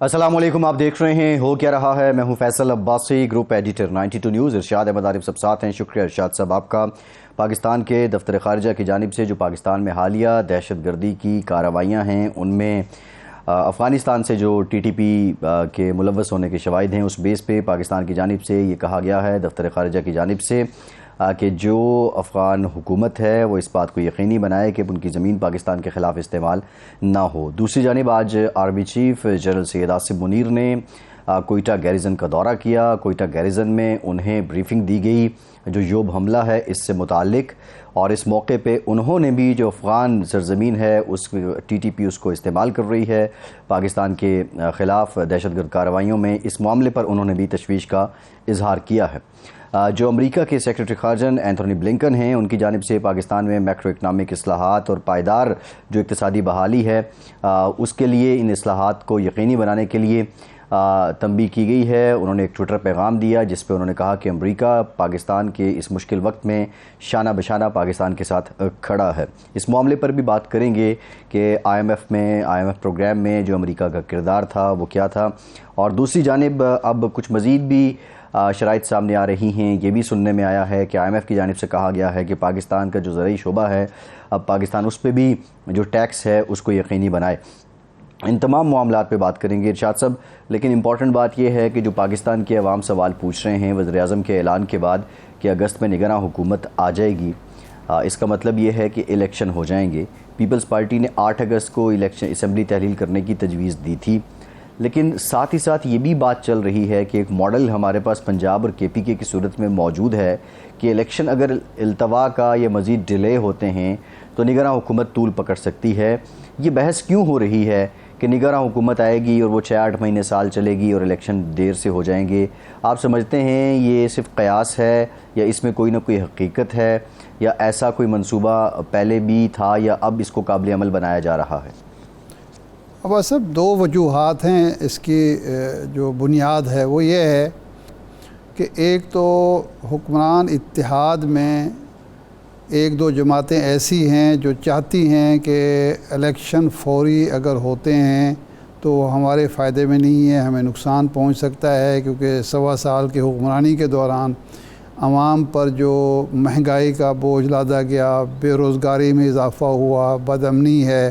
السلام علیکم، آپ دیکھ رہے ہیں ہو کیا رہا ہے۔ میں ہوں Faisal Abbasi, group editor 92 News. Irshad Ahmad Arif صاحب ساتھ ہیں۔ شکریہ ارشاد صاحب آپ کا۔ پاکستان کے دفتر خارجہ کی جانب سے جو پاکستان میں حالیہ دہشت گردی کی کارروائیاں ہیں، ان میں افغانستان سے جو ٹی ٹی پی کے ملوث ہونے کے شواہد ہیں، اس بیس پہ پاکستان کی جانب سے یہ کہا گیا ہے دفتر خارجہ کی جانب سے کہ جو افغان حکومت ہے وہ اس بات کو یقینی بنائے کہ ان کی زمین پاکستان کے خلاف استعمال نہ ہو۔ دوسری جانب آج آرمی چیف جنرل سید آصف منیر نے کوئٹہ گیریزن کا دورہ کیا۔ کوئٹہ گیریزن میں انہیں بریفنگ دی گئی جو یوب حملہ ہے اس سے متعلق، اور اس موقع پہ انہوں نے بھی جو افغان سرزمین ہے اس ٹی ٹی پی اس کو استعمال کر رہی ہے پاکستان کے خلاف دہشت گرد کارروائیوں میں، اس معاملے پر انہوں نے بھی تشویش کا اظہار کیا ہے۔ جو امریکہ کے سیکریٹری خارجہ اینتھونی بلنکن ہیں، ان کی جانب سے پاکستان میں میکرو اکنامک اصلاحات اور پائیدار جو اقتصادی بحالی ہے اس کے لیے ان اصلاحات کو یقینی بنانے کے لیے تنبیہ کی گئی ہے۔ انہوں نے ایک ٹویٹر پیغام دیا جس پہ انہوں نے کہا کہ امریکہ پاکستان کے اس مشکل وقت میں شانہ بشانہ پاکستان کے ساتھ کھڑا ہے۔ اس معاملے پر بھی بات کریں گے کہ آئی ایم ایف پروگرام میں جو امریکہ کا کردار تھا وہ کیا تھا، اور دوسری جانب اب کچھ مزید بھی شرائط سامنے آ رہی ہیں۔ یہ بھی سننے میں آیا ہے کہ آئی ایم ایف کی جانب سے کہا گیا ہے کہ پاکستان کا جو زرعی شعبہ ہے اب پاکستان اس پہ بھی جو ٹیکس ہے اس کو یقینی بنائے۔ ان تمام معاملات پہ بات کریں گے ارشاد صاحب، لیکن امپورٹنٹ بات یہ ہے کہ جو پاکستان کے عوام سوال پوچھ رہے ہیں وزیر اعظم کے اعلان کے بعد کہ اگست میں نگراں حکومت آ جائے گی، اس کا مطلب یہ ہے کہ الیکشن ہو جائیں گے۔ پیپلز پارٹی نے 8 اگست کو الیکشن اسمبلی تحلیل کرنے کی تجویز دی تھی، لیکن ساتھ ہی ساتھ یہ بھی بات چل رہی ہے کہ ایک ماڈل ہمارے پاس پنجاب اور کے پی کے کی صورت میں موجود ہے کہ الیکشن اگر التوا کا یا مزید ڈیلے ہوتے ہیں تو نگراں حکومت طول پکڑ سکتی ہے۔ یہ بحث کیوں ہو رہی ہے کہ نگراں حکومت آئے گی اور وہ 6-8 مہینے سال چلے گی اور الیکشن دیر سے ہو جائیں گے؟ آپ سمجھتے ہیں یہ صرف قیاس ہے یا اس میں کوئی نہ کوئی حقیقت ہے، یا ایسا کوئی منصوبہ پہلے بھی تھا یا اب اس کو قابل عمل بنایا جا رہا ہے؟ اب صاحب 2 وجوہات ہیں اس کی۔ جو بنیاد ہے وہ یہ ہے کہ ایک تو حکمران اتحاد میں 1-2 جماعتیں ایسی ہیں جو چاہتی ہیں کہ الیکشن فوری اگر ہوتے ہیں تو ہمارے فائدے میں نہیں ہے، ہمیں نقصان پہنچ سکتا ہے، کیونکہ 1.25 سال کی حکمرانی کے دوران عوام پر جو مہنگائی کا بوجھ لادا گیا، بے روزگاری میں اضافہ ہوا، بد امنی ہے،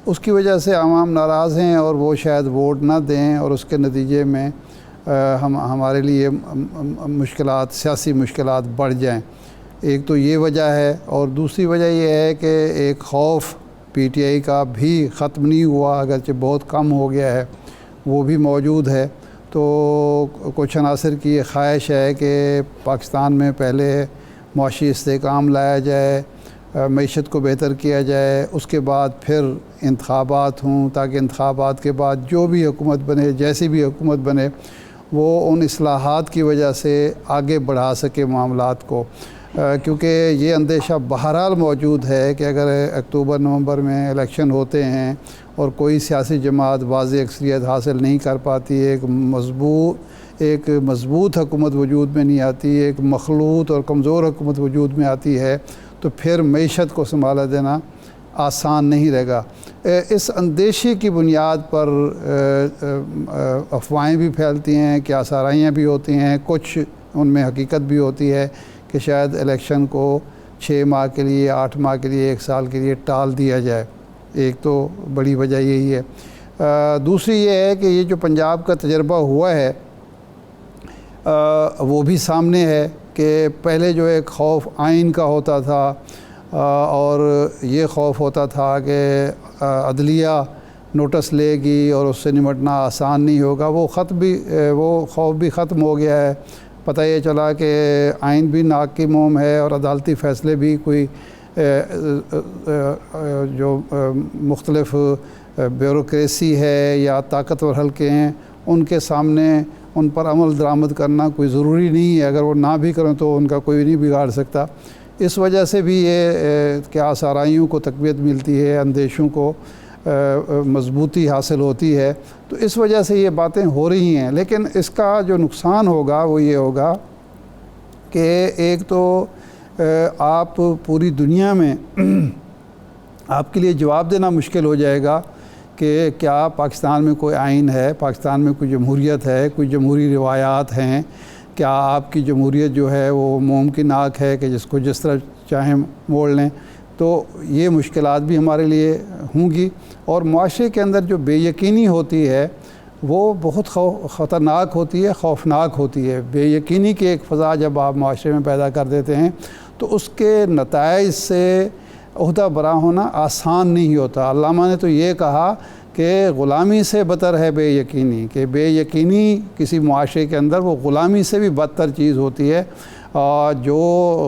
اس کی وجہ سے عوام ناراض ہیں اور وہ شاید ووٹ نہ دیں، اور اس کے نتیجے میں ہمارے لیے مشکلات، سیاسی مشکلات بڑھ جائیں۔ ایک تو یہ وجہ ہے، اور دوسری وجہ یہ ہے کہ ایک خوف پی ٹی آئی کا بھی ختم نہیں ہوا، اگرچہ بہت کم ہو گیا ہے، وہ بھی موجود ہے۔ تو کچھ عناصر کی یہ خواہش ہے کہ پاکستان میں پہلے معاشی استحکام لایا جائے، معیشت کو بہتر کیا جائے، اس کے بعد پھر انتخابات ہوں، تاکہ انتخابات کے بعد جو بھی حکومت بنے، جیسی بھی حکومت بنے، وہ ان اصلاحات کی وجہ سے آگے بڑھا سکے معاملات کو۔ کیونکہ یہ اندیشہ بہرحال موجود ہے کہ اگر اکتوبر نومبر میں الیکشن ہوتے ہیں اور کوئی سیاسی جماعت واضح اکثریت حاصل نہیں کر پاتی، ایک مضبوط حکومت وجود میں نہیں آتی، ایک مخلوط اور کمزور حکومت وجود میں آتی ہے، تو پھر معیشت کو سنبھالا دینا آسان نہیں رہے گا۔ اس اندیشے کی بنیاد پر افواہیں بھی پھیلتی ہیں، کیا سارائیاں بھی ہوتی ہیں، کچھ ان میں حقیقت بھی ہوتی ہے کہ شاید الیکشن کو 6 ماہ کے لیے، 8 ماہ کے لیے، 1 سال کے لیے ٹال دیا جائے۔ ایک تو بڑی وجہ یہی ہے۔ دوسری یہ ہے کہ یہ جو پنجاب کا تجربہ ہوا ہے وہ بھی سامنے ہے کہ پہلے جو ایک خوف آئین کا ہوتا تھا، اور یہ خوف ہوتا تھا کہ عدلیہ نوٹس لے گی اور اس سے نمٹنا آسان نہیں ہوگا، وہ خوف بھی ختم ہو گیا ہے۔ پتہ یہ چلا کہ آئین بھی ناک کی موم ہے، اور عدالتی فیصلے بھی کوئی جو مختلف بیوروکریسی ہے یا طاقتور حلقے ہیں ان کے سامنے ان پر عمل درآمد کرنا کوئی ضروری نہیں ہے، اگر وہ نہ بھی کریں تو ان کا کوئی نہیں بگاڑ سکتا۔ اس وجہ سے بھی یہ کہ آسارائیوں کو تقویت ملتی ہے، اندیشوں کو مضبوطی حاصل ہوتی ہے، تو اس وجہ سے یہ باتیں ہو رہی ہیں۔ لیکن اس کا جو نقصان ہوگا وہ یہ ہوگا کہ ایک تو آپ پوری دنیا میں آپ کے لیے جواب دینا مشکل ہو جائے گا کہ کیا پاکستان میں کوئی آئین ہے، پاکستان میں کوئی جمہوریت ہے، کوئی جمہوری روایات ہیں، کیا آپ کی جمہوریت جو ہے وہ ممکنات ہے کہ جس کو جس طرح چاہیں موڑ لیں. تو یہ مشکلات بھی ہمارے لیے ہوں گی. اور معاشرے کے اندر جو بے یقینی ہوتی ہے وہ بہت خطرناک ہوتی ہے، خوفناک ہوتی ہے. بے یقینی کی ایک فضا جب آپ معاشرے میں پیدا کر دیتے ہیں تو اس کے نتائج سے عہدہ برا ہونا آسان نہیں ہوتا. علامہ نے تو یہ کہا کہ غلامی سے بدتر ہے بے یقینی، کہ بے یقینی کسی معاشرے کے اندر وہ غلامی سے بھی بدتر چیز ہوتی ہے. جو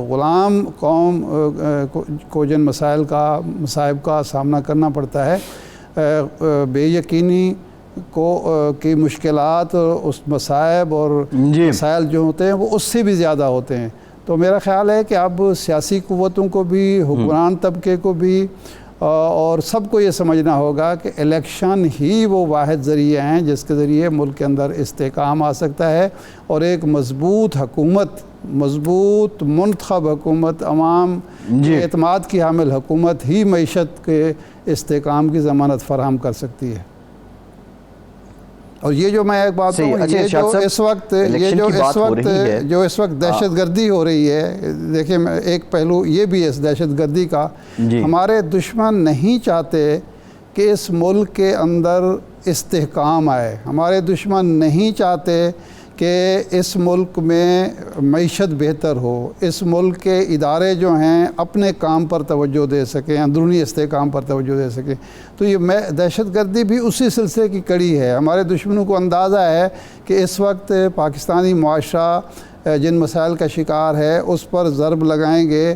غلام قوم کو جن مصائب کا سامنا کرنا پڑتا ہے، بے یقینی کی مشکلات، اس مصائب اور مسائل جو ہوتے ہیں وہ اس سے بھی زیادہ ہوتے ہیں. تو میرا خیال ہے کہ اب سیاسی قوتوں کو بھی، حکمران طبقے کو بھی اور سب کو یہ سمجھنا ہوگا کہ الیکشن ہی وہ واحد ذریعے ہیں جس کے ذریعے ملک کے اندر استحکام آ سکتا ہے، اور ایک مضبوط حکومت، مضبوط منتخب حکومت، عوام کے اعتماد کی حامل حکومت ہی معیشت کے استحکام کی ضمانت فراہم کر سکتی ہے. اور یہ جو میں ایک بات کہوں، یہ جو اس وقت دہشت گردی ہو رہی ہے، دیکھیں ایک پہلو یہ بھی ہے اس دہشت گردی کا، ہمارے دشمن نہیں چاہتے کہ اس ملک کے اندر استحکام آئے. ہمارے دشمن نہیں چاہتے کہ اس ملک میں معیشت بہتر ہو، اس ملک کے ادارے جو ہیں اپنے کام پر توجہ دے سکیں، اندرونی استحکام پر توجہ دے سکیں. تو یہ دہشت گردی بھی اسی سلسلے کی کڑی ہے. ہمارے دشمنوں کو اندازہ ہے کہ اس وقت پاکستانی معاشرہ جن مسائل کا شکار ہے اس پر ضرب لگائیں گے.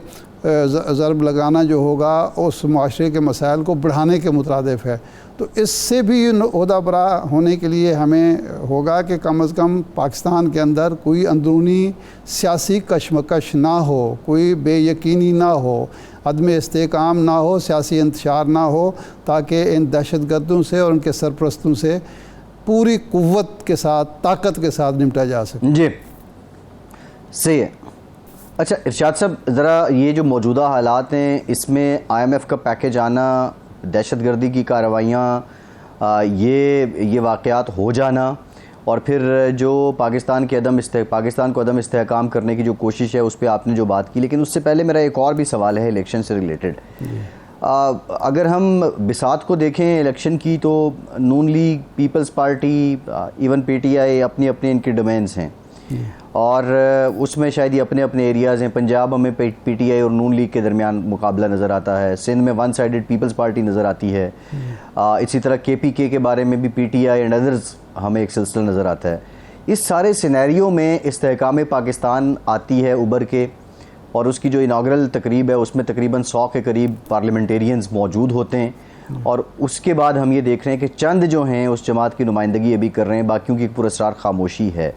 ضرب لگانا جو ہوگا اس معاشرے کے مسائل کو بڑھانے کے مترادف ہے. تو اس سے بھی عہدہ برا ہونے کے لیے ہمیں ہوگا کہ کم از کم پاکستان کے اندر کوئی اندرونی سیاسی کشمکش نہ ہو، کوئی بے یقینی نہ ہو، عدم استحکام نہ ہو، سیاسی انتشار نہ ہو، تاکہ ان دہشت گردوں سے اور ان کے سرپرستوں سے پوری قوت کے ساتھ، طاقت کے ساتھ نمٹا جا سکے. جی صحیح ہے. اچھا ارشاد صاحب، ذرا یہ جو موجودہ حالات ہیں اس میں آئی ایم ایف کا پیکیج آنا، دہشت گردی کی کارروائیاں، یہ واقعات ہو جانا، اور پھر جو پاکستان کو عدم استحکام کرنے کی جو کوشش ہے اس پہ آپ نے جو بات کی، لیکن اس سے پہلے میرا ایک اور بھی سوال ہے الیکشن سے ریلیٹڈ. اگر ہم بساط کو دیکھیں الیکشن کی تو Noon League, Peoples Party, even P T I اپنی ان کے ڈومینز ہیں، اور اس میں شاید یہ اپنے ایریاز ہیں. پنجاب ہمیں پی ٹی آئی اور نون لیگ کے درمیان مقابلہ نظر آتا ہے، سندھ میں ون سائیڈڈ پیپلز پارٹی نظر آتی ہے، اسی طرح کے پی کے بارے میں بھی پی ٹی آئی اینڈ ادرز ہمیں ایک سلسلہ نظر آتا ہے. اس سارے سینیریو میں استحکام پاکستان آتی ہے ابھر کے، اور اس کی جو اناگرل تقریب ہے اس میں تقریباً 100 کے قریب پارلیمنٹیرینز موجود ہوتے ہیں، اور اس کے بعد ہم یہ دیکھ رہے ہیں کہ چند جو ہیں اس جماعت کی نمائندگی ابھی کر رہے ہیں، باقیوں کی پراسرار خاموشی ہے.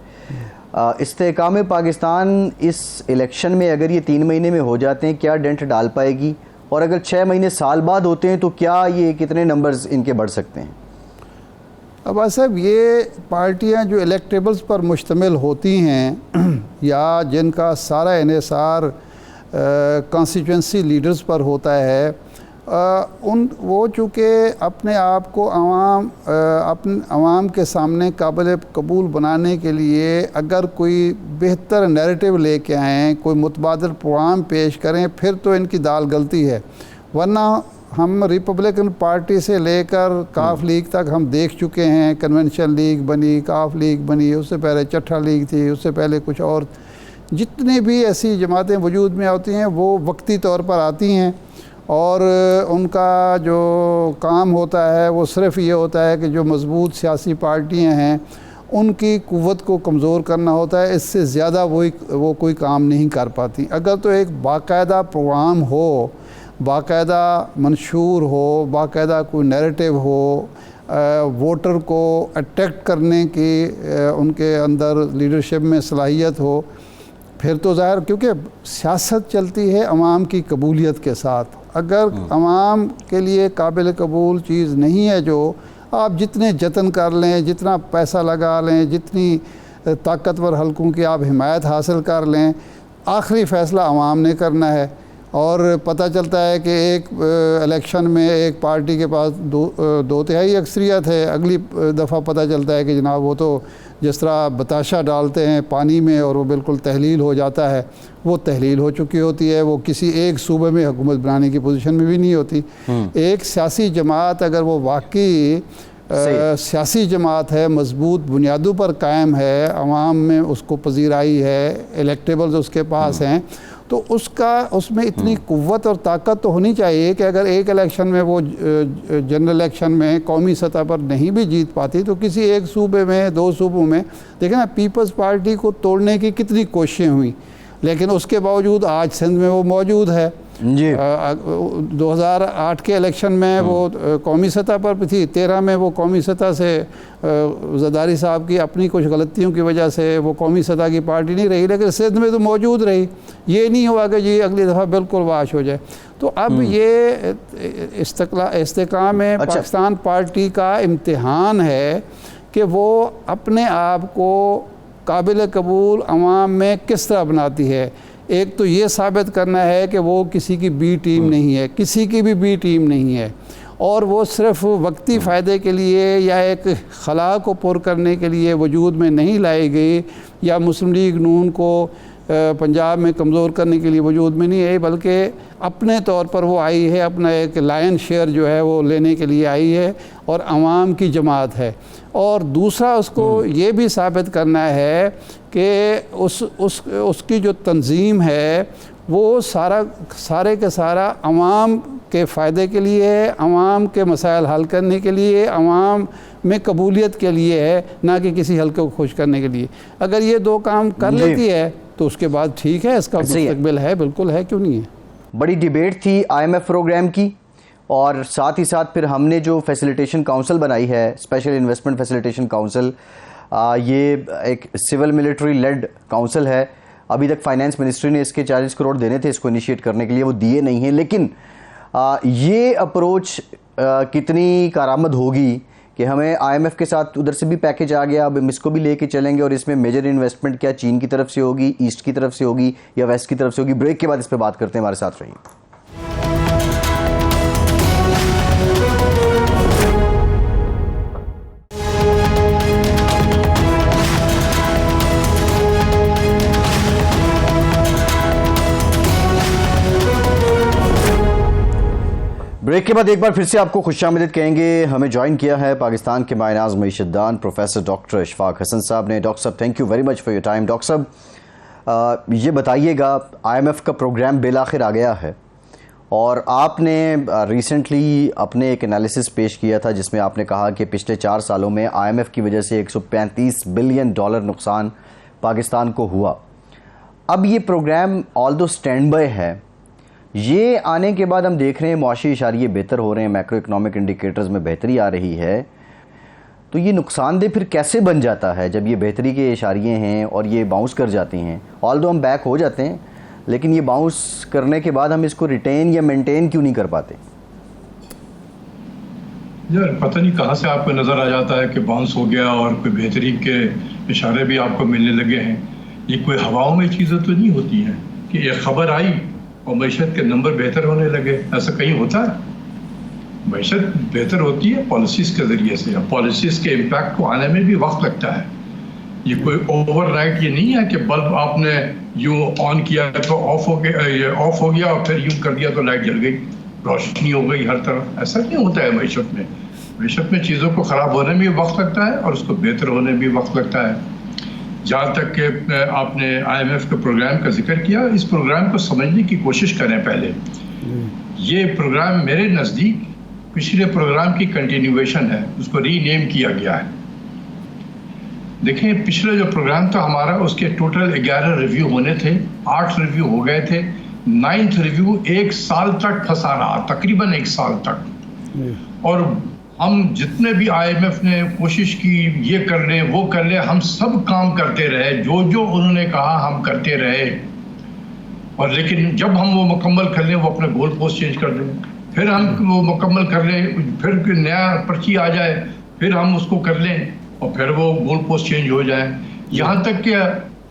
استحکام پاکستان اس الیکشن میں اگر یہ 3 مہینے میں ہو جاتے ہیں کیا ڈنٹ ڈال پائے گی، اور اگر 6 مہینے سال بعد ہوتے ہیں تو کیا یہ کتنے نمبرز ان کے بڑھ سکتے ہیں؟ اب صاحب یہ پارٹیاں جو الیکٹیبلز پر مشتمل ہوتی ہیں یا جن کا سارا انحصار کانسٹیچوئنسی لیڈرز پر ہوتا ہے، وہ چونکہ اپنے آپ کو عوام کے سامنے قابل قبول بنانے کے لیے اگر کوئی بہتر نیریٹو لے کے آئیں، کوئی متبادل پروگرام پیش کریں، پھر تو ان کی دال گلتی ہے. ورنہ ہم ریپبلکن پارٹی سے لے کر کاف لیگ تک ہم دیکھ چکے ہیں. کنونشن لیگ بنی، کاف لیگ بنی، اس سے پہلے چٹھا لیگ تھی، اس سے پہلے کچھ اور. جتنی بھی ایسی جماعتیں وجود میں آتی ہیں وہ وقتی طور پر آتی ہیں، اور ان کا جو کام ہوتا ہے وہ صرف یہ ہوتا ہے کہ جو مضبوط سیاسی پارٹیاں ہیں ان کی قوت کو کمزور کرنا ہوتا ہے. اس سے زیادہ وہ کوئی کام نہیں کر پاتی. اگر تو ایک باقاعدہ پروگرام ہو، باقاعدہ منشور ہو، باقاعدہ کوئی نیریٹو ہو، ووٹر کو اٹریکٹ کرنے کی ان کے اندر لیڈرشپ میں صلاحیت ہو، پھر تو ظاہر، کیونکہ سیاست چلتی ہے عوام کی قبولیت کے ساتھ. اگر عوام کے لیے قابل قبول چیز نہیں ہے، جو آپ جتنے جتن کر لیں، جتنا پیسہ لگا لیں، جتنی طاقتور حلقوں کی آپ حمایت حاصل کر لیں، آخری فیصلہ عوام نے کرنا ہے. اور پتہ چلتا ہے کہ ایک الیکشن میں ایک پارٹی کے پاس دو تہائی اکثریت ہے، اگلی دفعہ پتہ چلتا ہے کہ جناب وہ تو جس طرح بتاشا ڈالتے ہیں پانی میں اور وہ بالکل تحلیل ہو جاتا ہے، وہ تحلیل ہو چکی ہوتی ہے، وہ کسی ایک صوبے میں حکومت بنانے کی پوزیشن میں بھی نہیں ہوتی۔ ایک سیاسی جماعت اگر وہ واقعی سیاسی جماعت ہے، مضبوط بنیادوں پر قائم ہے، عوام میں اس کو پذیرائی ہے، الیکٹیبلز اس کے پاس ہیں، تو اس میں اتنی قوت اور طاقت تو ہونی چاہیے کہ اگر ایک الیکشن میں وہ جنرل الیکشن میں قومی سطح پر نہیں بھی جیت پاتی تو کسی ایک صوبے میں، دو صوبوں میں دیکھیں نا، پیپلز پارٹی کو توڑنے کی کتنی کوششیں ہوئیں، لیکن اس کے باوجود آج سندھ میں وہ موجود ہے۔ 2008 کے الیکشن میں وہ قومی سطح پر بھی تھی، 13 میں وہ قومی سطح سے زرداری صاحب کی اپنی کچھ غلطیوں کی وجہ سے وہ قومی سطح کی پارٹی نہیں رہی، لیکن سندھ میں تو موجود رہی۔ یہ نہیں ہوا کہ جی اگلی دفعہ بالکل واش ہو جائے۔ تو اب یہ استحکام پاکستان پارٹی کا امتحان ہے کہ وہ اپنے آپ کو قابل قبول عوام میں کس طرح بناتی ہے۔ ایک تو یہ ثابت کرنا ہے کہ وہ کسی کی بی ٹیم نہیں ہے، کسی کی بھی بی ٹیم نہیں ہے، اور وہ صرف وقتی فائدے کے لیے یا ایک خلا کو پر کرنے کے لیے وجود میں نہیں لائی گئی، یا مسلم لیگ نون کو پنجاب میں کمزور کرنے کے لیے وجود میں نہیں آئی، بلکہ اپنے طور پر وہ آئی ہے، اپنا ایک لائن شیئر جو ہے وہ لینے کے لیے آئی ہے اور عوام کی جماعت ہے۔ اور دوسرا اس کو یہ بھی ثابت کرنا ہے کہ اس کی جو تنظیم ہے وہ سارے کے سارا عوام کے فائدے کے لیے ہے، عوام کے مسائل حل کرنے کے لیے، عوام میں قبولیت کے لیے ہے، نہ کہ کسی حلقے کو خوش کرنے کے لیے۔ اگر یہ دو کام کر لیتی ہے تو اس کے بعد ٹھیک ہے، اس کا مستقبل ہے، بالکل ہے، کیوں نہیں ہے۔ بڑی ڈیبیٹ تھی IMF پروگرام کی، اور ساتھ ہی ساتھ پھر ہم نے جو فیسیلیٹیشن کاؤنسل بنائی ہے، اسپیشل انویسٹمنٹ فیسیلیٹیشن کاؤنسل، یہ ایک سول ملٹری لیڈ کاؤنسل ہے۔ ابھی تک فائنانس منسٹری نے اس کے 40 کروڑ دینے تھے اس کو انیشیٹ کرنے کے لیے، وہ دیے نہیں ہیں، لیکن یہ اپروچ کتنی کارآمد ہوگی کہ ہمیں IMF کے ساتھ ادھر سے بھی پیکیج آ گیا، اب ہم اس کو بھی لے کے چلیں گے، اور اس میں میجر انویسٹمنٹ کیا چین کی طرف سے ہوگی، ایسٹ کی طرف سے ہوگی یا ویسٹ کی طرف سے ہوگی؟ بریک کے بعد اس پہ بات کرتے ہیں، ہمارے ساتھ رہیے۔ بریک کے بعد ایک بار پھر سے آپ کو خوش آمدید کہیں گے۔ ہمیں جوائن کیا ہے پاکستان کے ماہ ناز معیشت دان پروفیسر ڈاکٹر اشفاق حسن صاحب نے۔ ڈاکٹر صاحب thank you very much for your time. Doctor صاحب یہ بتائیے گا، IMF کا پروگرام بالآخر آ گیا ہے، اور آپ نے ریسنٹلی اپنے ایک انالیسس پیش کیا تھا جس میں آپ نے کہا کہ پچھلے 4 سالوں میں IMF کی وجہ سے $135 بلین نقصان پاکستان کو ہوا۔ اب یہ پروگرام آلدو سٹینڈ بائی ہے، یہ آنے کے بعد ہم دیکھ رہے ہیں معاشی اشاریے بہتر ہو رہے ہیں، میکرو اکنامک انڈیکیٹرز میں بہتری آ رہی ہے، تو یہ نقصان دہ پھر کیسے بن جاتا ہے جب یہ بہتری کے اشاریے ہیں اور یہ باؤنس کر جاتی ہیں؟ آلدو ہم بیک ہو جاتے ہیں، لیکن یہ باؤنس کرنے کے بعد ہم اس کو ریٹین یا مینٹین کیوں نہیں کر پاتے؟ یار پتہ نہیں کہاں سے آپ کو نظر آ جاتا ہے کہ باؤنس ہو گیا اور کوئی بہتری کے اشارے بھی آپ کو ملنے لگے ہیں۔ یہ کوئی ہواؤں میں چیزیں تو نہیں ہوتی ہیں کہ ایک خبر آئی اور معیشت کے نمبر بہتر ہونے لگے، ایسا کہیں ہوتا ہے؟ معیشت بہتر ہوتی ہے پالیسیز کے ذریعے سے، پالیسیز کے امپیکٹ کو آنے میں بھی وقت لگتا ہے۔ یہ کوئی اوور نائٹ یہ نہیں ہے کہ بلب آپ نے یوں آن کیا تو آف ہو گیا اور پھر یوں کر دیا تو لائٹ جل گئی، روشنی ہو گئی ہر طرف۔ ایسا نہیں ہوتا ہے معیشت میں۔ معیشت میں چیزوں کو خراب ہونے میں بھی وقت لگتا ہے اور اس کو بہتر ہونے میں بھی وقت لگتا ہے۔ جہاں تک کہ آپ نے IMF کے پروگرام کا ذکر کیا، اس پروگرام کو سمجھنے کی کوشش کریں پہلے۔ یہ پروگرام میرے نزدیک پچھلے پروگرام کی کنٹینیویشن ہے، اس کو ری نیم کیا گیا ہے۔ دیکھیں پچھلے جو پروگرام تھا ہمارا، اس کے ٹوٹل 11 ریویو ہونے تھے، 8 ریویو ہو گئے تھے، 9th ریویو 1 سال تک پھنسا رہا، تقریباً 1 سال تک۔ اور ہم جتنے بھی IMF نے کوشش کی یہ کر لیں وہ کر لیں، ہم سب کام کرتے رہے، جو انہوں نے کہا ہم کرتے رہے، اور لیکن جب ہم وہ مکمل کر لیں وہ اپنا گول پوسٹ چینج کر دیں، پھر ہم وہ مکمل کر لیں، پھر کوئی نیا پرچی آ جائے، پھر ہم اس کو کر لیں اور پھر وہ گول پوسٹ چینج ہو جائے۔ یہاں تک کہ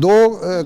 2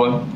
1.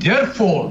Therefore,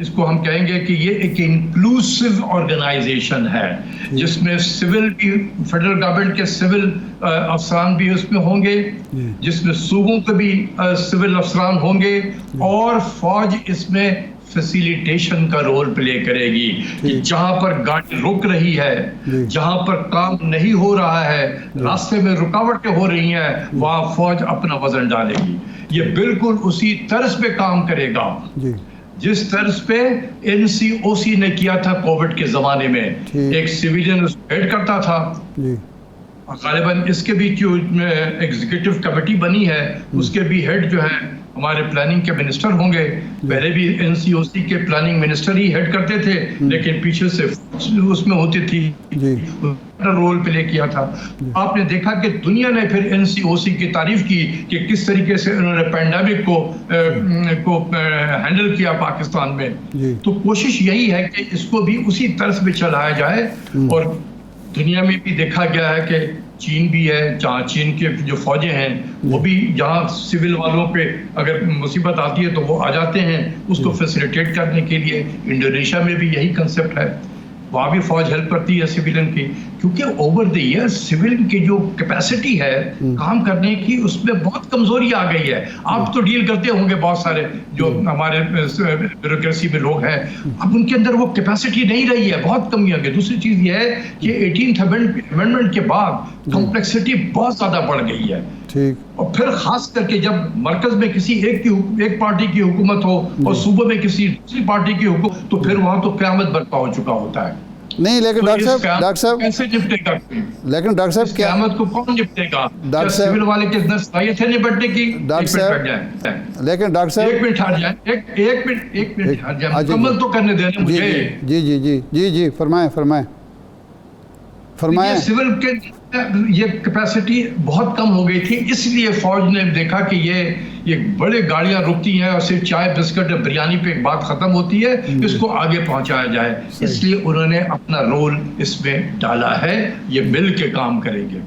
اس کو ہم کہیں گے کہ یہ ایک انکلوسیو آرگنائزیشن ہے جس میں سول بھی فیڈرل گورنمنٹ کے سول افسران بھی اس میں ہوں گے, جس میں صوبوں کے بھی سول افسران ہوں گے, اور فوج اس میں فیسیلیٹیشن کا رول پلے کرے گی کہ جہاں پر گاڑی رک رہی ہے, جہاں پر کام نہیں ہو رہا ہے, راستے میں رکاوٹیں ہو رہی ہیں, وہاں فوج اپنا وزن ڈالے گی. یہ بالکل اسی طرز پہ کام کرے گا جس طرز پہ این سی او سی نے کیا تھا کووڈ کے زمانے میں. ایک سویلین اس کو ہیڈ کرتا تھا, غالباً اس کے بھی جو ایگزیکٹو کمیٹی بنی ہے اس کے بھی ہیڈ جو ہے ہمارے پلاننگ کے منسٹر ہوں گے. پہلے بھی این سی او سی کے پلاننگ منسٹر ہی ہیڈ کرتے تھے, لیکن پیچھے سے اس میں ہوتی تھی, رول پلے کیا تھا. آپ نے دیکھا کہ دنیا نے پھر این سی او سی کی تعریف کی کہ کس طریقے سے انہوں نے پینڈیمک کو ہینڈل کیا پاکستان میں. تو کوشش یہی ہے کہ اس کو بھی اسی طرز پہ چلایا جائے. اور دنیا میں بھی دیکھا گیا ہے کہ چین بھی ہے, جہاں چین کے جو فوجیں ہیں وہ بھی جہاں سول والوں پہ اگر مصیبت آتی ہے تو وہ آ جاتے ہیں اس کو فیسیلیٹیٹ کرنے کے لیے. انڈونیشیا میں بھی یہی کنسپٹ ہے, وہاں بھی فوج ہیلپ کرتی ہے سویلین کی, کیونکہ اوور دی ایئر سویلین کی جو کیپیسٹی ہے کام کرنے کی اس میں بہت کمزوری آ گئی ہے. آپ تو ڈیل کرتے ہوں گے بہت سارے جو ہمارے بیوروکریسی میں لوگ ہیں, اب ان کے اندر وہ کیپیسٹی نہیں رہی ہے, بہت کمی آ گئی. دوسری چیز یہ ہے کہ 18th امینڈمنٹ کے بعد کمپلیکسٹی بہت زیادہ بڑھ گئی ہے. اور پھر خاص کر کے جب مرکز میں کسی ایک پارٹی کی حکومت ہو اور صوبے میں کسی دوسری پارٹی کی حکومت, تو پھر وہاں تو قیامت برپا ہو چکا ہوتا ہے. نہیں لیکن ڈاکٹر صاحب کیسے نپٹے گا, لیکن ڈاکٹر صاحب قیامت کو کون نپٹے گا؟ سول والے کے اندر صلاحیت ہے نپٹنے کی. لیکن ڈاکٹر صاحب ایک منٹ ہٹ جائیں, ایک منٹ ہٹ جائیں, مکمل تو کرنے دینا مجھے. جی فرمائیں. سول کے یہ کیپیسٹی بہت کم ہو گئی تھی, اس لیے فوج نے دیکھا کہ یہ بڑے گاڑیاں رکتی ہیں اور صرف چائے بسکٹ بریانی پہ ایک بات ختم ہوتی ہے, اس کو آگے پہنچایا جائے. اس لیے انہوں نے اپنا رول اس میں ڈالا ہے. یہ مل کے کام کریں گے.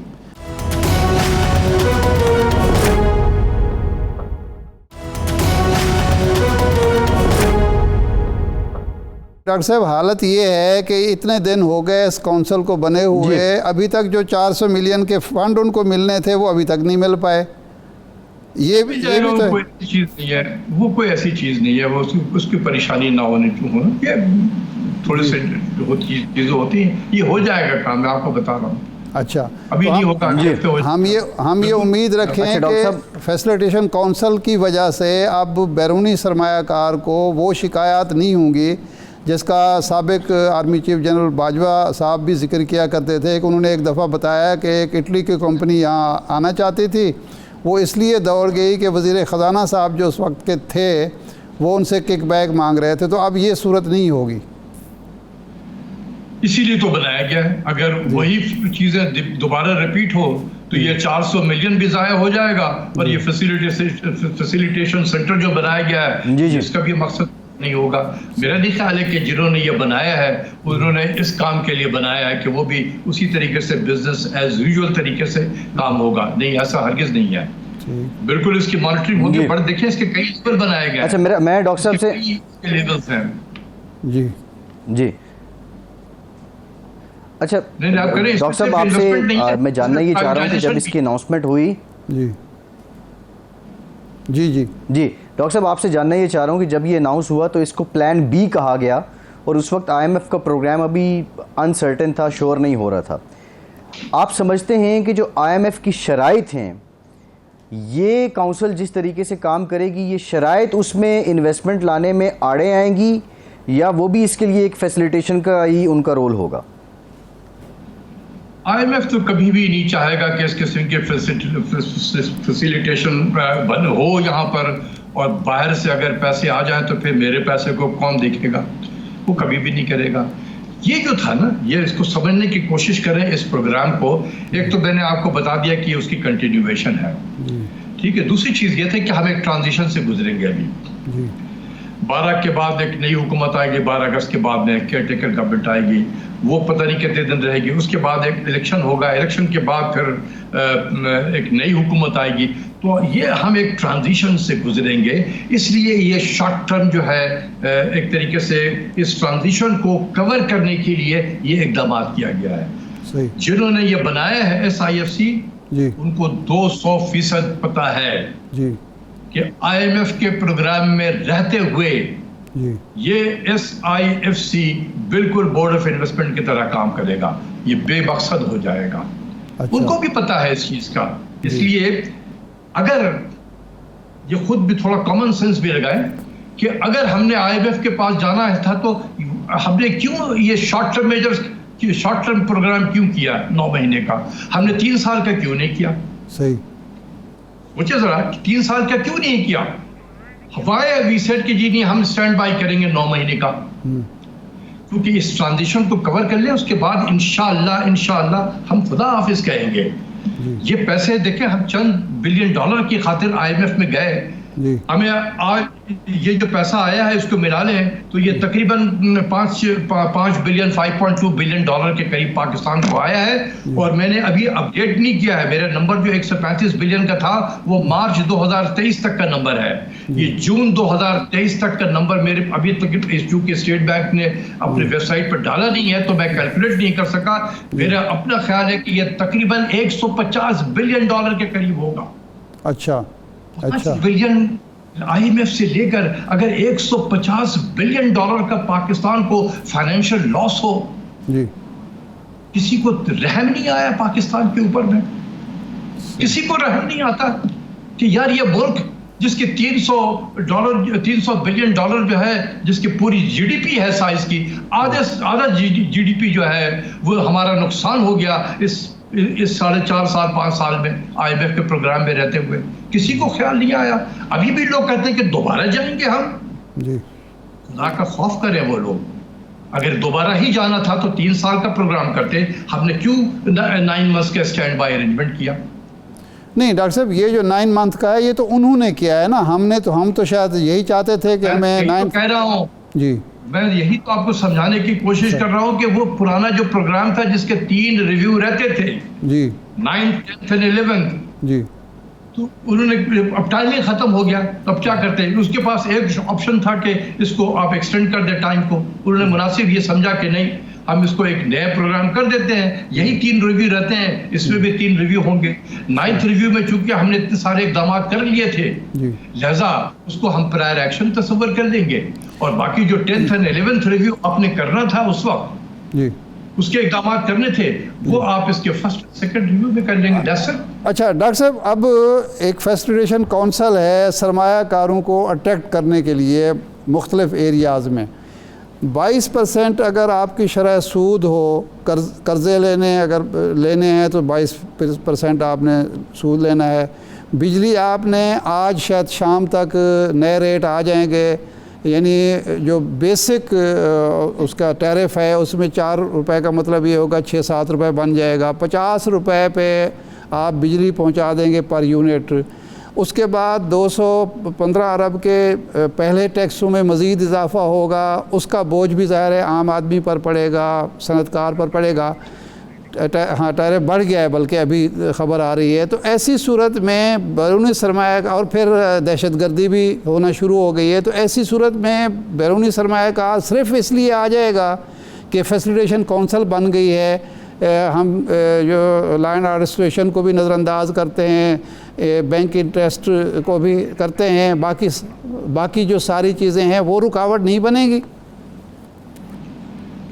ڈاکٹر صاحب حالت یہ ہے کہ اتنے دن ہو گئے اس کونسل کو بنے ہوئے, ابھی تک جو 400 ملین کے فنڈ ان کو ملنے تھے وہ ابھی تک نہیں مل پائے. یہ بھی کوئی چیز نہیں ہے, وہ کوئی ایسی چیز نہیں ہے, وہ اس کی پریشانی نہ ہونے چاہیے. یہ تھوڑے سے چیزیں ہوتی ہیں, یہ ہو جائے گا کام, میں آپ کو بتا رہا ہوں. اچھا, ابھی نہیں ہوگا. ہم یہ امید رکھیں کہ فیسیلیٹیشن کونسل کی وجہ سے اب بیرونی سرمایہ کار کو وہ شکایات نہیں ہوں گی جس کا سابق آرمی چیف جنرل باجوہ صاحب بھی ذکر کیا کرتے تھے کہ انہوں نے ایک دفعہ بتایا کہ ایک اٹلی کی کمپنی یہاں آنا چاہتی تھی, وہ اس لیے دوڑ گئی کہ وزیر خزانہ صاحب جو اس وقت کے تھے وہ ان سے کک بیک مانگ رہے تھے. تو اب یہ صورت نہیں ہوگی, اسی لیے تو بنایا گیا ہے. اگر وہی چیزیں دوبارہ ریپیٹ ہو تو یہ 400 ملین بھی ضائع ہو جائے گا, اور یہ فیسیلیٹیشن سینٹر جو بنایا گیا ہے اس کا بھی مقصد نہیں ہوگا. میرا نہیں خیال ہے کہ جنہوں نے یہ بنایا ہے انہوں نے اس کام کے لیے بنایا ہے کہ وہ بھی اسی طریقے سے بزنس ایز یوزول طریقے سے کام ہوگا. نہیں, ایسا ہرگز نہیں ہے. بالکل اس کی مانیٹرنگ ہوگی. بڑے دیکھیں اس کے کئی لیول بنائے گئے. اچھا, میں ڈاکٹر صاحب سے لیولز ہیں. جی اچھا ڈاکٹر صاحب آپ سے میں جاننا یہ چاہ رہا ہوں کہ جب اس کی اناؤنسمنٹ ہوئی, جی ڈاکٹر صاحب آپ سے جاننا یہ چاہ رہا ہوں کہ جب یہ اناؤنس ہوا تو اس کو پلان بی کہا گیا, اور اس وقت آئی ایم ایف کا پروگرام ابھی انسرٹن تھا, شور نہیں ہو رہا تھا. آپ سمجھتے ہیں کہ جو آئی ایم ایف کی شرائط ہیں, یہ کونسل جس طریقے سے کام کرے گی, یہ شرائط اس میں انویسٹمنٹ لانے میں آڑے آئیں گی, یا وہ بھی اس کے لیے ایک فیسیلیٹیشن کا ہی ان کا رول ہوگا؟ آئی ایم ایف تو کبھی بھی نہیں چاہے گا کہ اس قسم کے فیسیلیٹیشن ہو یہاں پر, اور باہر سے اگر پیسے آ جائیں تو پھر میرے پیسے کو کون دیکھے گا, وہ کبھی بھی نہیں کرے گا. یہ جو تھا نا, یہ اس کو سمجھنے کی کوشش کریں اس پروگرام کو. ایک تو میں نے آپ کو بتا دیا کہ اس کی کنٹینیویشن ہے, ٹھیک ہے. دوسری چیز یہ تھی کہ ہم ایک ٹرانزیشن سے گزریں گے. ابھی 12 کے بعد ایک نئی حکومت آئے گی, 12 اگست کے بعد میں کیئر ٹیکر گورنمنٹ آئے گی, وہ پتہ نہیں کتنے دن رہے گی. اس کے بعد ایک الیکشن ہوگا, الیکشن کے بعد پھر ایک نئی حکومت آئے گی. تو یہ ہم ایک ٹرانزیشن سے گزریں گے، اس لیے یہ شارٹ ٹرم جو ہے ایک طریقے سے اس ٹرانزیشن کو کور کرنے کے لیے یہ اقدامات کیا گیا ہے۔ صحیح۔ جنہوں نے یہ بنایا ہے SIFC، جی ان کو 200% پتہ ہے جی کہ IMF کے پروگرام میں رہتے ہوئے جی یہ SIFC بالکل بورڈ آف انویسٹمنٹ کی طرح کام کرے گا، یہ بے مقصد ہو جائے گا۔ اچھا ان کو بھی پتہ ہے اس چیز کا، اس لیے اگر یہ خود بھی تھوڑا کامن سینس بھی لگائیں کہ اگر ہم نے IMF کے پاس جانا تھا تو ہم نے کیوں یہ short term measures, short term program کیوں کیا 9 مہینے کا؟ ہم نے 3 سال کا کیوں نہیں کیا؟ صحیح۔ مجھے ذرا 3 سال کا کیوں نہیں کیا؟ Why we said کہ جی نہیں ہم اسٹینڈ بائی کریں گے 9 مہینے کا، کیونکہ اس ٹرانزیشن کو کور کر لیں، اس کے بعد انشاءاللہ ہم خدا حافظ کہیں گے۔ یہ پیسے دیکھیں، ہم چند $بلین کی خاطر IMF میں گئے، ہمیں آج یہ جو پیسہ آیا ہے اس کو ملا لیں تو یہ تقریباً 5 بلین 5.2 بلین ڈالر کے قریب پاکستان کو آیا ہے، اور میں نے ابھی اپڈیٹ نہیں کیا ہے، میرا نمبر جو 135 بلین کا تھا وہ مارچ 2023 تک کا نمبر ہے، یہ جون 2023 تک کا نمبر میرے ابھی تک، چونکہ اسٹیٹ بینک نے اپنے ویب سائٹ پر ڈالا نہیں ہے تو میں کیلکولیٹ نہیں کر سکا، میرا اپنا خیال ہے کہ یہ تقریباً 150 بلین ڈالر کے قریب ہوگا۔ اچھا اچھا، بلین IMF سے لے کر اگر 150 بلین ڈالر کا پاکستان کو فائنینشیل لاس ہو، جی کسی کو رحم نہیں آیا پاکستان کے اوپر میں؟ کسی کو رحم نہیں آتا کہ یار یہ ملک جس کے 300 بلین ڈالر جو ہے، جس کی پوری GDP ہے سائز کی، آدھا GDP جو ہے وہ ہمارا نقصان ہو گیا اس 4.5 سال 5 سال میں IMF کے پروگرام میں رہتے ہوئے، کسی کو خیال نہیں آیا۔ ابھی بھی لوگ کہتے ہیں کہ دوبارہ جائیں گے ہم، جی خدا کا خوف کریں وہ لوگ۔ اگر دوبارہ ہی جانا تھا تو 3 سال کا پروگرام کرتے، ہم نے کیوں 9 منتھس کا اسٹینڈ بائی ارینجمنٹ کیا؟ نہیں ڈاکٹر صاحب، یہ جو 9 منتھ کا ہے یہ تو انہوں نے کیا ہے نا، ہم تو شاید یہی چاہتے تھے کہ ہمیں 9 کہہ رہا ہوں، جی میں یہی تو آپ کو سمجھانے کی کوشش کر رہا ہوں کہ وہ پرانا جو پروگرام تھا جس کے 3 ریویو رہتے تھے، جی 9th 10th اور 11th، جی تو انہوں نے اب ٹائم ہی ختم ہو گیا، اب کیا کرتے ہیں؟ اس کے پاس ایک آپشن تھا کہ اس کو آپ ایکسٹینڈ کر دیں ٹائم کو، انہوں نے مناسب یہ سمجھا کہ نہیں ہم اس کو ایک نیا پروگرام کر دیتے ہیں، یہی 3 ریویو رہتے ہیں، اس میں بھی 3 ریویو ہوں گے۔ 9th ریویو میں چونکہ ہم نے اتنے سارے اقدامات کر لیے تھے، لہذا اس کو ہم پرائر ایکشن تصور کر لیں گے، اور باقی جو 10th اور 11th ریویو آپ نے کرنا تھا اس وقت، جی اس کے اقدامات کرنے تھے، وہ آپ اس کے فرسٹ سیکنڈ ریویو میں کر لیں گے۔ اچھا ڈاکٹر صاحب، اب ایک فیسیلیٹیشن کونسل ہے سرمایہ کاروں کو اٹریکٹ کرنے کے لیے مختلف ایریاز میں، 22% اگر آپ کی شرح سود ہو، قرضے لینے ہیں تو 22% آپ نے سود لینا ہے، بجلی آپ نے آج شاید شام تک نئے ریٹ آ جائیں گے، یعنی جو بیسک اس کا ٹیرف ہے اس میں 4 روپے کا مطلب یہ ہوگا 6-7 روپے بن جائے گا، 50 روپے پہ آپ بجلی پہنچا دیں گے پر یونٹ۔ اس کے بعد 215 ارب کے پہلے ٹیکسوں میں مزید اضافہ ہوگا، اس کا بوجھ بھی ظاہر ہے عام آدمی پر پڑے گا، صنعت کار پر پڑے گا، ہاں ٹیرف بڑھ گیا ہے بلکہ ابھی خبر آ رہی ہے۔ تو ایسی صورت میں بیرونی سرمایہ اور پھر دہشت گردی بھی ہونا شروع ہو گئی ہے، تو ایسی صورت میں بیرونی سرمایہ کار صرف اس لیے آ جائے گا کہ فیسیلیٹیشن کونسل بن گئی ہے، ہم جو لا اینڈ آرڈر سچویشن کو بھی نظر انداز کرتے ہیں، بینک انٹرسٹ کو بھی کرتے ہیں، باقی جو ساری چیزیں ہیں وہ رکاوٹ نہیں بنے گی؟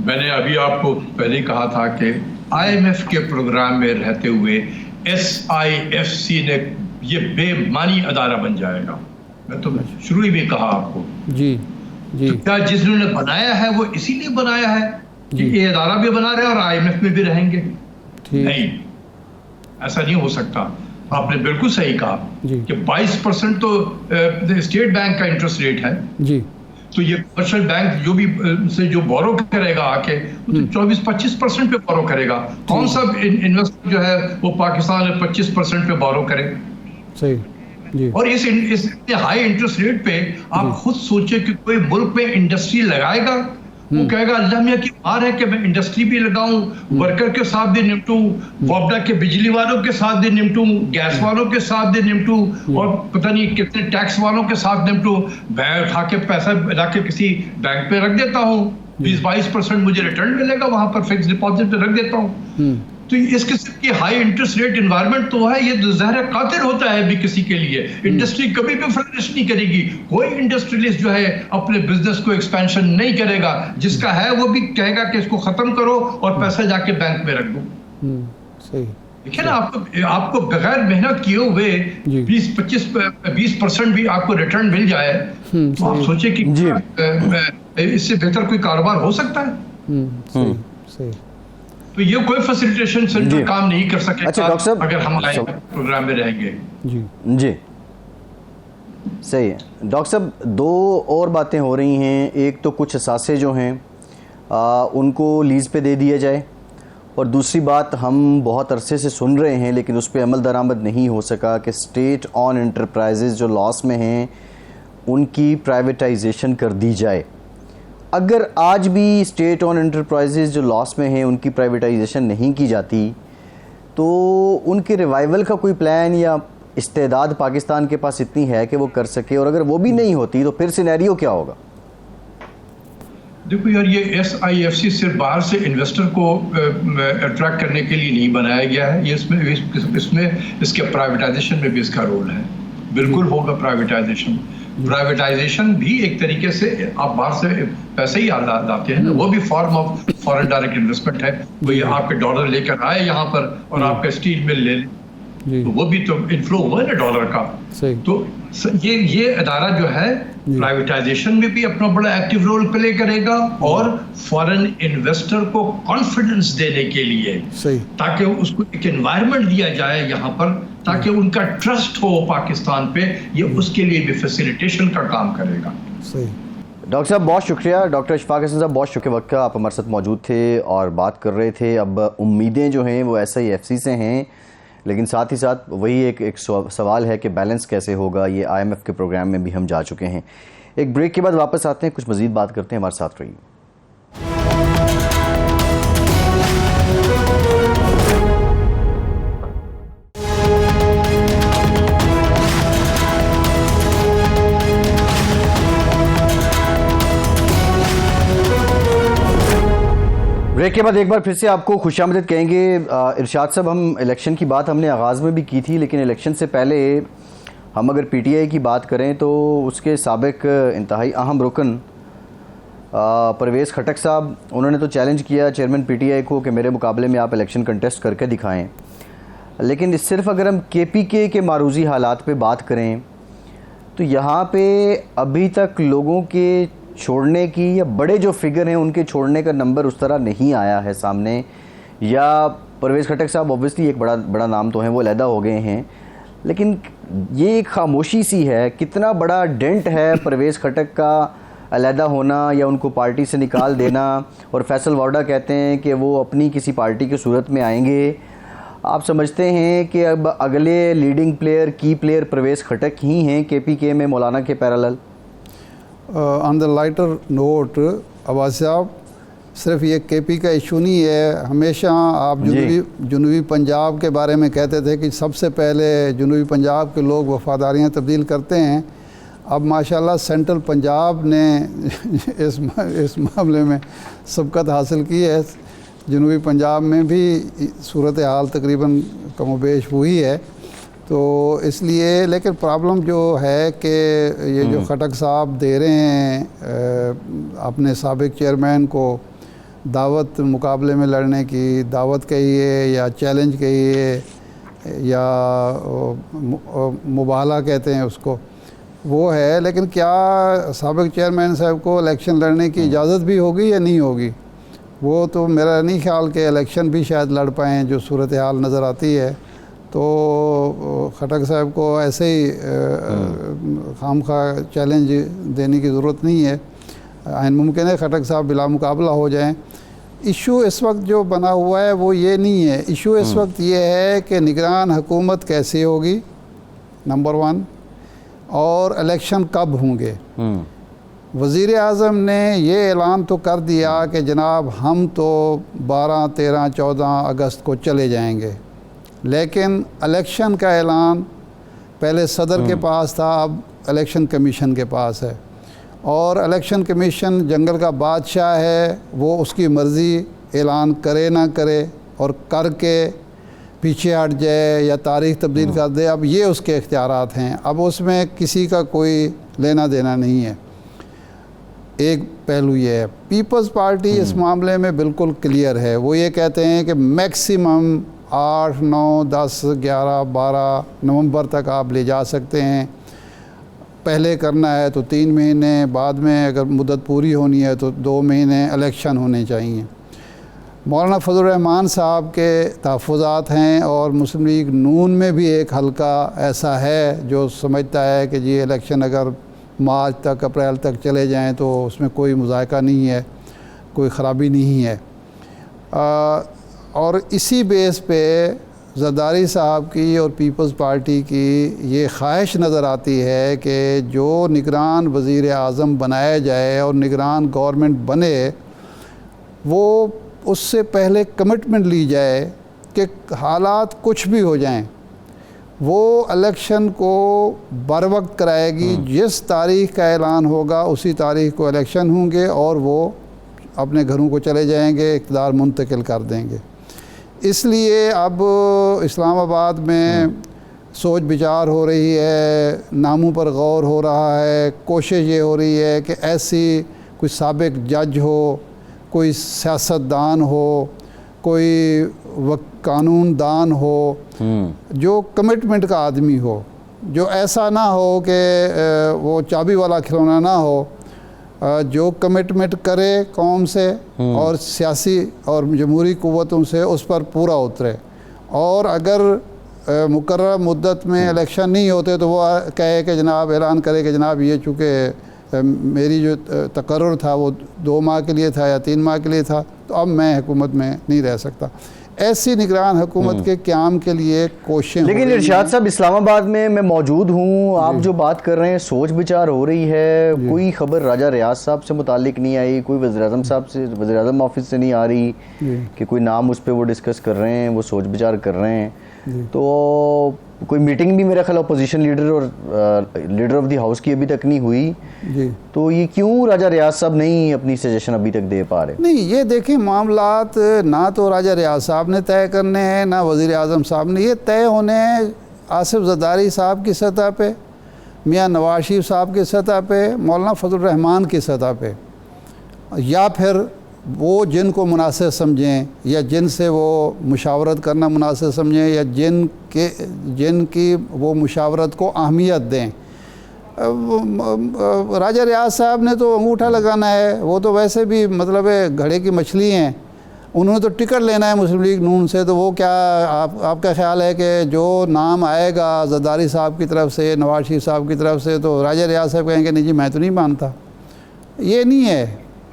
میں نے ابھی آپ کو پہلے ہی کہا تھا کہ IMF کے پروگرام میں رہتے ہوئے SIFC نے یہ بے معنی ادارہ بن جائے گا۔ میں تو شروع ہی میں کہا آپ کو، جی جی، کیا جس نے بنایا ہے وہ اسی لیے بنایا ہے کہ یہ ادارہ بھی بنا رہے اور IMF میں بھی رہیں گے؟ نہیں، ایسا نہیں ہو سکتا۔ آپ نے بالکل صحیح کہا کہ 22% تو اسٹیٹ بینک کا انٹرسٹ ریٹ ہے، جی، تو یہ کمرشل بینک جو بھی سے جو بورو کرے گا آ کے 24-25% پہ بورو کرے گا۔ کون سا انویسٹر جو ہے وہ پاکستان میں 25% پہ بورو کرے؟ صحیح جی۔ اور اس ہائی انٹرسٹ ریٹ پہ آپ خود سوچیں کہ کوئی ملک میں انڈسٹری لگائے گا، وہ کہے گا اللہ میاں کی مار ہے کہ میں انڈسٹری بھی لگاؤں, ورکر کے ساتھ بھی نمٹوں, وابڈا کے بجلی والوں کے ساتھ بھی نمٹوں, گیس والوں کے ساتھ بھی نمٹوں, اور پتہ نہیں کتنے ٹیکس والوں کے ساتھ نمٹوں. میں اٹھا کے پیسہ لا کے کسی بینک پہ رکھ دیتا ہوں, 20-22% مجھے ریٹرن ملے گا, وہاں پر فکس ڈپازٹ پہ رکھ دیتا ہوں. تو اس قسم کی ہائی انٹرسٹ ریٹ انوائرمنٹ تو ہے, یہ ظاہر قاتل ہوتا ہے بھی کسی کے لیے. انڈسٹری کبھی بھی فلرش نہیں کرے گی, کوئی انڈسٹریلسٹ جو ہے اپنے بزنس کو ایکسپینشن نہیں کرے گا. جس کا ہے وہ بھی کہے گا کہ اس کو ختم کرو اور پیسہ جا کے بینک میں رکھ دو. دیکھیں نا, آپ کو بغیر محنت کیے ہوئے 20% بھی آپ کو ریٹرن مل جائے, تو آپ سوچیں کہ اس سے بہتر کوئی کاروبار ہو سکتا ہے؟ تو یہ کوئی فیسیلیٹیشن سینٹر کام نہیں کر سکے اگر ہم پروگرام میں رہیں گے. جی صحیح ہے ڈاکٹر صاحب. دو اور باتیں ہو رہی ہیں, ایک تو کچھ اثاثے جو ہیں ان کو لیز پہ دے دیا جائے, اور دوسری بات ہم بہت عرصے سے سن رہے ہیں لیکن اس پہ عمل درآمد نہیں ہو سکا کہ اسٹیٹ آن انٹرپرائزز جو لاس میں ہیں ان کی پرائیویٹائزیشن کر دی جائے. اگر آج بھی اسٹیٹ آن انٹرپرائزز جو لاس میں ہیں ان کی پرائیویٹائزیشن نہیں کی جاتی تو ان کے ریوائیول کا کوئی پلان یا استعداد پاکستان کے پاس اتنی ہے کہ وہ کر سکے, اور اگر وہ بھی نہیں ہوتی تو پھر سینیریو کیا ہوگا؟ دیکھو یار, یہ SIFC صرف باہر سے انویسٹر کو اٹریکٹ کرنے کے لیے نہیں بنایا گیا ہے. یہ اس میں اس کے پرائیویٹائزیشن میں بھی اس کا رول ہے. بالکل ہوگا پرائیویٹائزیشن. پرائیویٹائزیشن بھی ایک طریقے سے آپ باہر سے پیسے ہی لاتے ہیں, وہ بھی form of foreign direct investment ہے. وہ آپ کے ڈالر لے کر آئے یہاں پر اور آپ کا اسٹیل مل لے لیں, تو وہ بھی تو انفلو ہوا ہے نا ڈالر کا. تو یہ ادارہ جو ہے پرائیویٹائزیشن میں بھی اپنا بڑا ایکٹیو رول پلے کرے گا, اور فارن انویسٹر کو کانفیڈنس دینے کے لیے تاکہ اس کو ایک انوائرمنٹ دیا جائے یہاں پر تاکہ ان کا ٹرسٹ ہو پاکستان پہ, یہ اس کے لیے بھی فیسیلیٹیشن کا کام کرے گا. ڈاکٹر صاحب بہت شکریہ. ڈاکٹر اشفاق حسن صاحب بہت شکریہ وقت کا, آپ ہمارے ساتھ موجود تھے اور بات کر رہے تھے. اب امیدیں جو ہیں وہ SIFC سے ہیں, لیکن ساتھ ہی ساتھ وہی ایک سوال ہے کہ بیلنس کیسے ہوگا. یہ IMF کے پروگرام میں بھی ہم جا چکے ہیں. ایک بریک کے بعد واپس آتے ہیں, کچھ مزید بات کرتے ہیں, ہمارے ساتھ رہیے. بریک کے بعد ایک بار پھر سے آپ کو خوش آمدید کہیں گے. ارشاد صاحب, ہم الیکشن کی بات ہم نے آغاز میں بھی کی تھی, لیکن الیکشن سے پہلے ہم اگر PTI کی بات کریں تو اس کے سابق انتہائی اہم رکن پرویز خٹک صاحب, انہوں نے تو چیلنج کیا چیئرمین PTI کو کہ میرے مقابلے میں آپ الیکشن کنٹیسٹ کر کے دکھائیں. لیکن صرف اگر ہم KPK کے معروضی حالات پہ بات کریں تو یہاں پہ ابھی تک لوگوں کے چھوڑنے کی یا بڑے جو فگر ہیں ان کے چھوڑنے کا نمبر اس طرح نہیں آیا ہے سامنے. یا پرویز خٹک صاحب اوبویسلی ایک بڑا نام تو ہیں, وہ علیحدہ ہو گئے ہیں, لیکن یہ ایک خاموشی سی ہے. کتنا بڑا ڈینٹ ہے پرویز خٹک کا علیحدہ ہونا یا ان کو پارٹی سے نکال دینا, اور فیصل وارڈا کہتے ہیں کہ وہ اپنی کسی پارٹی کی صورت میں آئیں گے. آپ سمجھتے ہیں کہ اب اگلے لیڈنگ پلیئر کی پلیئر پرویز خٹک ہی ہیں KPK میں مولانا کے پیرالل؟ آن دا لائٹر نوٹ عباس صاحب, صرف یہ KP کا ایشو نہیں ہے. ہمیشہ آپ جنوبی پنجاب کے بارے میں کہتے تھے کہ سب سے پہلے جنوبی پنجاب کے لوگ وفاداریاں تبدیل کرتے ہیں. اب ماشاءاللہ سینٹرل پنجاب نے اس معاملے میں سبقت حاصل کی ہے. جنوبی پنجاب میں بھی صورتحال تقریباً کم و بیش وہی ہے. تو اس لیے لیکن پرابلم جو ہے کہ یہ جو خٹک صاحب دے رہے ہیں اپنے سابق چیئرمین کو دعوت مقابلے میں لڑنے کی, دعوت کہیے یا چیلنج کہیے یا مباہلہ کہتے ہیں اس کو, وہ ہے. لیکن کیا سابق چیئرمین صاحب کو الیکشن لڑنے کی اجازت بھی ہوگی یا نہیں ہوگی؟ وہ تو میرا نہیں خیال کہ الیکشن بھی شاید لڑ پائیں جو صورتحال نظر آتی ہے. تو خٹک صاحب کو ایسے ہی خام خواہ چیلنج دینے کی ضرورت نہیں ہے. عین ممکن ہے خٹک صاحب بلا مقابلہ ہو جائیں. ایشو اس وقت جو بنا ہوا ہے وہ یہ نہیں ہے. ایشو اس وقت یہ ہے کہ نگران حکومت کیسے ہوگی, نمبر 1, اور الیکشن کب ہوں گے. وزیر اعظم نے یہ اعلان تو کر دیا کہ جناب ہم تو 12, 13, 14 اگست کو چلے جائیں گے، لیکن الیکشن کا اعلان پہلے صدر کے پاس تھا، اب الیکشن کمیشن کے پاس ہے، اور الیکشن کمیشن جنگل کا بادشاہ ہے، وہ اس کی مرضی اعلان کرے نہ کرے، اور کر کے پیچھے ہٹ جائے یا تاریخ تبدیل کر دے، اب یہ اس کے اختیارات ہیں، اب اس میں کسی کا کوئی لینا دینا نہیں ہے۔ ایک پہلو یہ ہے، پیپلز پارٹی اس معاملے میں بالکل کلیئر ہے، وہ یہ کہتے ہیں کہ میکسیمم 8, 9, 10, 11, 12 نومبر تک آپ لے جا سکتے ہیں، پہلے کرنا ہے تو 3 مہینے، بعد میں اگر مدت پوری ہونی ہے تو 2 مہینے الیکشن ہونے چاہیے۔ مولانا فضل الرحمان صاحب کے تحفظات ہیں، اور مسلم لیگ نون میں بھی ایک حلقہ ایسا ہے جو سمجھتا ہے کہ جی الیکشن اگر مارچ تک، اپریل تک چلے جائیں تو اس میں کوئی مذائقہ نہیں ہے، کوئی خرابی نہیں ہے، اور اسی بیس پہ زرداری صاحب کی اور پیپلز پارٹی کی یہ خواہش نظر آتی ہے کہ جو نگران وزیر اعظم بنایا جائے اور نگران گورنمنٹ بنے، وہ اس سے پہلے کمٹمنٹ لی جائے کہ حالات کچھ بھی ہو جائیں وہ الیکشن کو بر وقت کرائے گی، جس تاریخ کا اعلان ہوگا اسی تاریخ کو الیکشن ہوں گے، اور وہ اپنے گھروں کو چلے جائیں گے، اقتدار منتقل کر دیں گے۔ اس لیے اب اسلام آباد میں سوچ بچار ہو رہی ہے، ناموں پر غور ہو رہا ہے، کوشش یہ ہو رہی ہے کہ ایسی کوئی سابق جج ہو، کوئی سیاستدان ہو، کوئی قانون دان ہو، جو کمٹمنٹ کا آدمی ہو، جو ایسا نہ ہو کہ وہ چابی والا کھلونا نہ ہو، جو کمٹمنٹ کرے قوم سے اور سیاسی اور جمہوری قوتوں سے اس پر پورا اترے، اور اگر مقررہ مدت میں الیکشن نہیں ہوتے تو وہ کہے کہ جناب اعلان کرے کہ جناب یہ چونکہ میری جو تقرر تھا وہ 2 ماہ کے لیے تھا یا 3 ماہ کے لیے تھا، تو اب میں حکومت میں نہیں رہ سکتا۔ ایسی نگران حکومت کے قیام کے لیے کوششیں، لیکن ارشاد صاحب اسلام آباد میں میں موجود ہوں، آپ جو بات کر رہے ہیں سوچ بچار ہو رہی ہے، کوئی خبر راجہ ریاض صاحب سے متعلق نہیں آئی، کوئی وزیر اعظم صاحب سے، وزیر اعظم آفس سے نہیں آ رہی کہ کوئی نام اس پہ وہ ڈسکس کر رہے ہیں، وہ سوچ بچار کر رہے ہیں، تو کوئی میٹنگ بھی میرا خیال اپوزیشن لیڈر اور لیڈر آف دی ہاؤس کی ابھی تک نہیں ہوئی، تو یہ کیوں راجہ ریاض صاحب نہیں اپنی سجیشن ابھی تک دے پا رہے؟ نہیں، یہ دیکھیں معاملات نہ تو راجہ ریاض صاحب نے طے کرنے ہیں، نہ وزیر اعظم صاحب نے، یہ طے ہونے ہیں آصف زرداری صاحب کی سطح پہ، میاں نواز شریف صاحب کی سطح پہ، مولانا فضل الرحمان کی سطح پہ، یا پھر وہ جن کو مناسب سمجھیں یا جن سے وہ مشاورت کرنا مناسب سمجھیں یا جن کی وہ مشاورت کو اہمیت دیں۔ راجہ ریاض صاحب نے تو انگوٹھا لگانا ہے، وہ تو ویسے بھی مطلب ہے گھڑے کی مچھلی ہیں، انہوں نے تو ٹکٹ لینا ہے مسلم لیگ نون سے، تو وہ کیا آپ کا خیال ہے کہ جو نام آئے گا زرداری صاحب کی طرف سے، نواز شریف صاحب کی طرف سے، تو راجہ ریاض صاحب کہیں گے نہیں جی میں تو نہیں مانتا؟ یہ نہیں ہے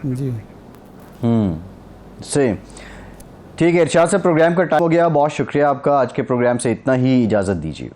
جی۔ صحیح، ٹھیک ہے ارشاد صاحب، پروگرام کا ٹائم ہو گیا، بہت شکریہ آپ کا، آج کے پروگرام سے اتنا ہی، اجازت دیجیے۔